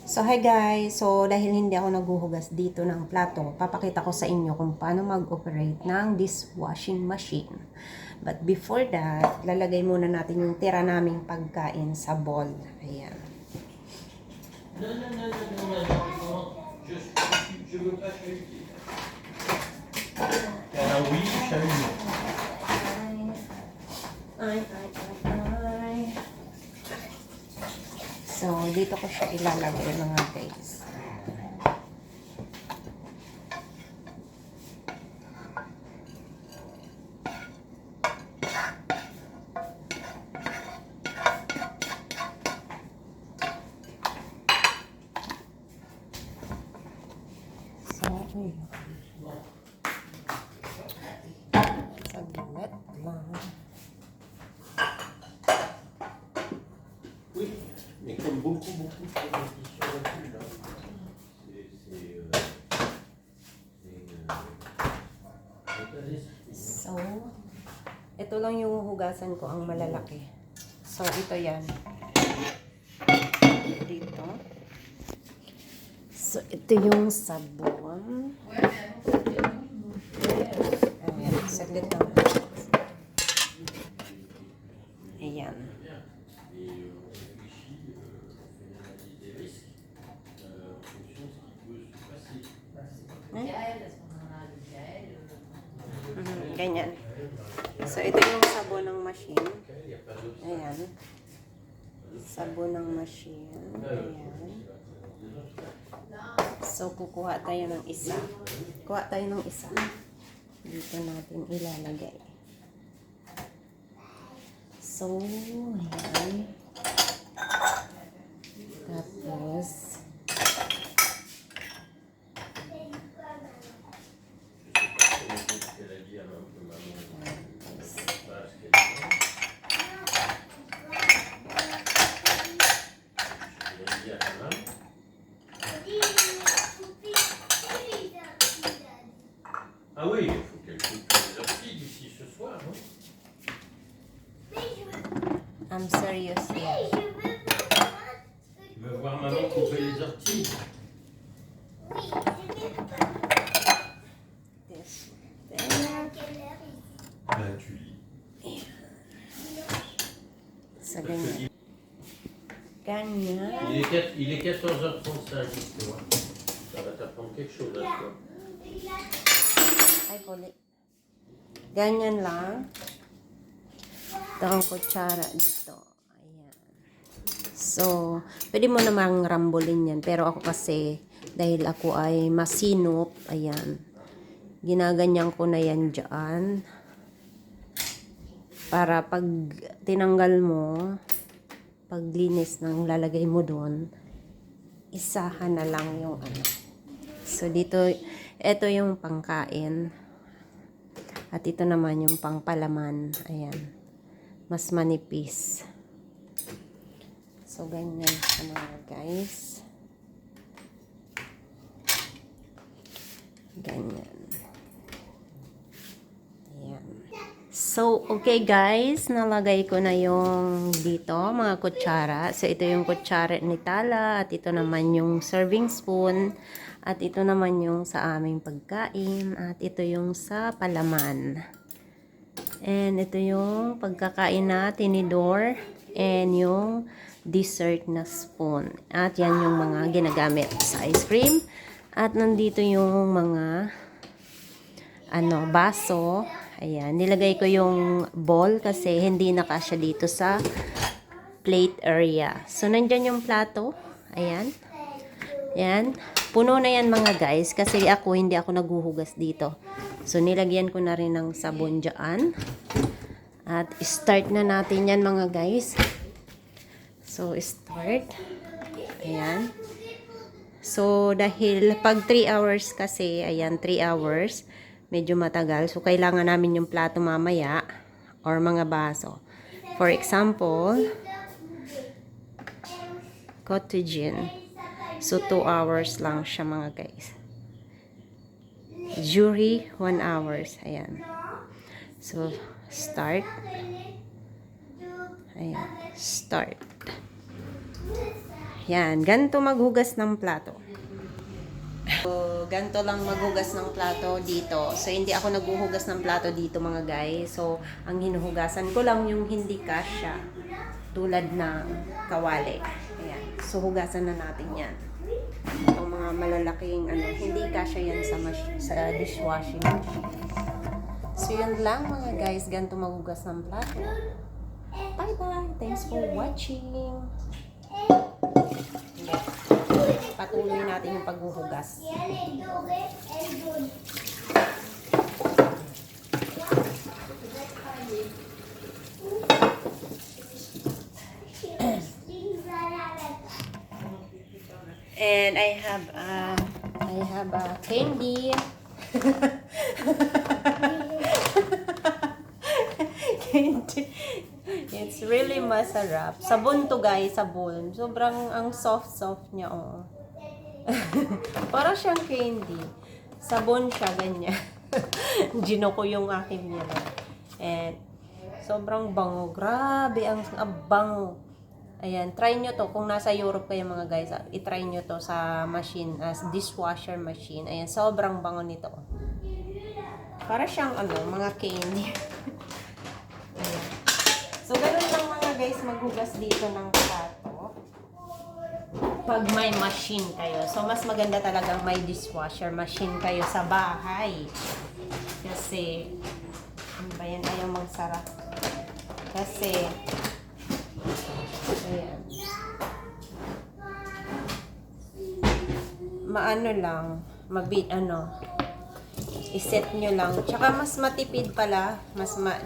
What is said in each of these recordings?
So, hi guys. So, dahil hindi ako naghuhugas dito ng plato, papakita ko sa inyo kung paano mag-operate ng dishwashing machine. But before that, lalagay muna natin yung tira naming pagkain sa bowl. Ayan. Non, non, non, non, non, non, non. Je veux pas chahuter. Alors oui, chahuter. Ay. So, dito ko siya ilalagay mga guys. So, ayun. Saglit lang. Oui, mais comme beaucoup de compétitions là-dessus, là, So, ito lang yung hugasan ko ang malalaki. So, ito yan. Dito. So, ito yung sabon. Ayan, saglit lang. Ayan. Ganyan. So, ito yung sabon ng machine. Ayan. Sabon ng machine. Ayan. So, kukuha tayo ng isa. Kuha tayo ng isa. Dito natin ilalagay. So, ayan. Tapos, ah oui, il faut qu'elle coupe les orties d'ici ce soir, non? I'm serious here. Tu veux voir maman couper les orties? This. There. Ben, tu lis. So, ganyan. Ganyan. Il est 14h35, tu vois. Ça va t'apprendre quelque chose à toi. Ay, puli. Ganyan lang. Ito ang kutsara dito. Ayan. So, pwede mo namang rambulin yan. Pero ako kasi, dahil ako ay masinop, ayan. Ginaganyan ko na yan dyan. Para pag tinanggal mo, paglinis ng lalagay mo doon, isahan na lang yung ano. So, dito, ito yung pangkain. At ito naman yung pangpalaman. Ayan. Mas manipis. So, ganyan siya mga guys. Ganyan. Ayan. So, okay guys. Nalagay ko na yung dito, mga kutsara. So, ito yung kutsara ni Tala. At ito naman yung serving spoon. At ito naman yung sa aming pagkain. At ito yung sa palaman. And ito yung pagkakain na tinidor. And yung dessert na spoon. At yan yung mga ginagamit sa ice cream. At nandito yung mga baso. Ayan. Nilagay ko yung bowl kasi hindi nakasya dito sa plate area. So, nandyan yung plato. Ayan. Ayan. Puno na yan mga guys kasi hindi ako naghuhugas dito. So, nilagyan ko na rin ng sabon dyan. At start na natin yan mga guys. So, start. Ayan. So, dahil pag 3 hours kasi, ayan, 3 hours, medyo matagal. So, kailangan namin yung plato mamaya or mga baso. For example, cottaging. So, 2 hours lang siya mga guys. Jury, 1 hours. Ayan. So, start. Ayan. Start. Yan, ganito maghugas ng plato. So, ganito lang maghugas ng plato dito. So, hindi ako naghuhugas ng plato dito mga guys. So, ang hinuhugasan ko lang yung hindi kasya. Tulad ng kawali. Ayan. So, hugasan na natin yan. Itong mga malalaking, hindi kasya yan sa dishwashing machine. So, yun lang mga guys. Ganito maghugas ng plato. Bye-bye. Thanks for watching. Patuloy natin yung paghuhugas. And I have a candy. Candy. It's really masarap. Sabon to guys, sabon. Sobrang ang soft niya, oh. Para siyang candy. Sabon siya, ganyan. Gino ko yung aking nila. And, sobrang bango. Grabe, ang bango. Ayan, try nyo to. Kung nasa Europe kayo mga guys, itry nyo to sa machine, as dishwasher machine. Ayan, sobrang bango nito. Para siyang, mga candy. Ayan. So, ganun lang mga guys, maghugas dito ng plato. Pag may machine kayo. So, mas maganda talagang may dishwasher machine kayo sa bahay. Kasi, ano ba yan? Ayaw magsara. Kasi, ayan. Maano lang, iset nyo lang. Tsaka mas matipid pala.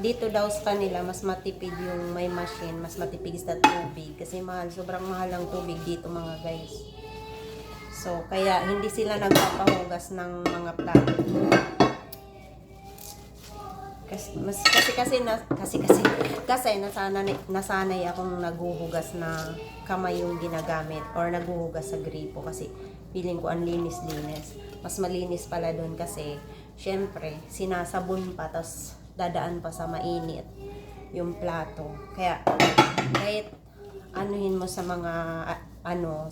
Dito daw sa kanila, mas matipid yung may machine. Mas matipid sa tubig. Kasi sobrang mahal ang tubig dito mga guys. So, kaya hindi sila nagpapahugas ng mga plato. Kasi nasanay akong naghuhugas na kamay yung ginagamit or naghuhugas sa gripo kasi feeling ko ang linis-linis. Mas malinis pala doon kasi syempre sinasabon pa tapos dadaan pa sa mainit yung plato. Kaya kahit anuhin mo sa mga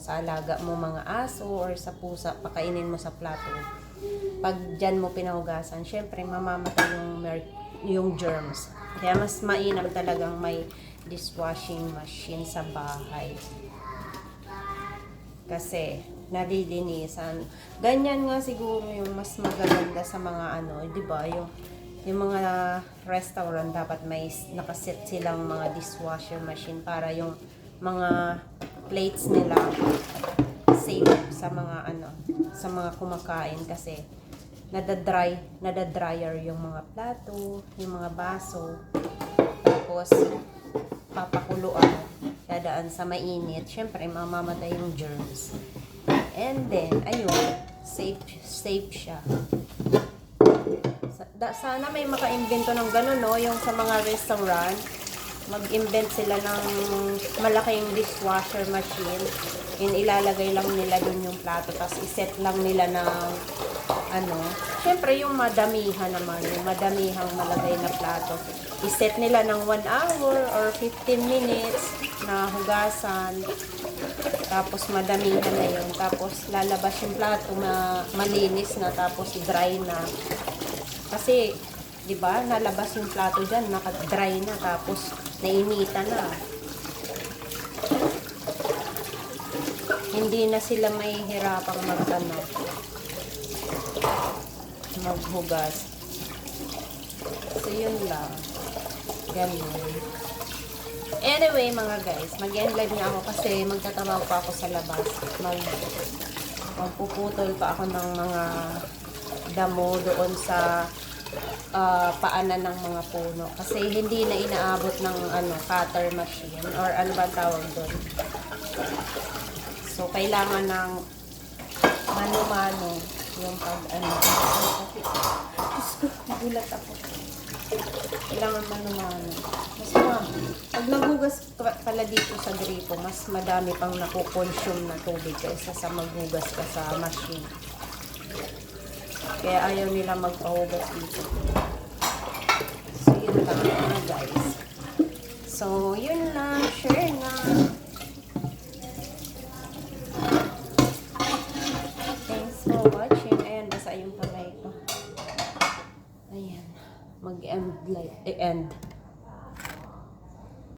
sa alaga mo mga aso or sa pusa, pakainin mo sa plato. Pag dyan mo pinahugasan, syempre mamamatay yung germs. Kaya mas mainam talagang may dishwashing machine sa bahay. Kasi nalilinisan. Ganyan nga siguro yung mas magaganda sa mga di ba? Yung mga restaurant dapat may nakaset silang mga dishwasher machine para yung mga plates nila safe sa mga sa mga kumakain kasi nadadryer yung mga plato, yung mga baso, tapos papakuluan, dadaan sa mainit, syempre mamamatay yung germs. And then, ayun, safe siya. Sana may maka-invento ng ganun, no? Yung sa mga restaurant, mag-invent sila ng malaking dishwasher machine. Yun, ilalagay lang nila dun yung plato, tapos iset lang nila ng syempre yung madamihan naman, yung madamihang malagay na plato. Iset nila ng 1 hour or 15 minutes na hugasan. Tapos madamihan na yun. Tapos lalabas yung plato na malinis na, tapos dry na. Kasi, di ba, nalabas yung plato dyan, naka-dry na, tapos nainita na. Hindi na sila may hirapang maghugas. So, yun lang. Ganun. Anyway, mga guys, mag-end live na ako kasi magtatrabaho pa ako sa labas. Magpuputol pa ako ng mga damo doon sa paanan ng mga puno. Kasi hindi na inaabot ng cutter machine or ano ba tawag doon. So, kailangan ng mano-mano yung nagulat ako. Kailangan mano-mano. Pag nagugas pala dito sa gripo, mas madami pang nakukonsume na tubig kaysa sa maghugas ka sa machine. Kaya ayaw nila magpahugas dito. So, yun lang mga guys. So, yun lang. Share na. for watching. Ayan, basa yung kamay ko. Ayan. Mag-end like, end.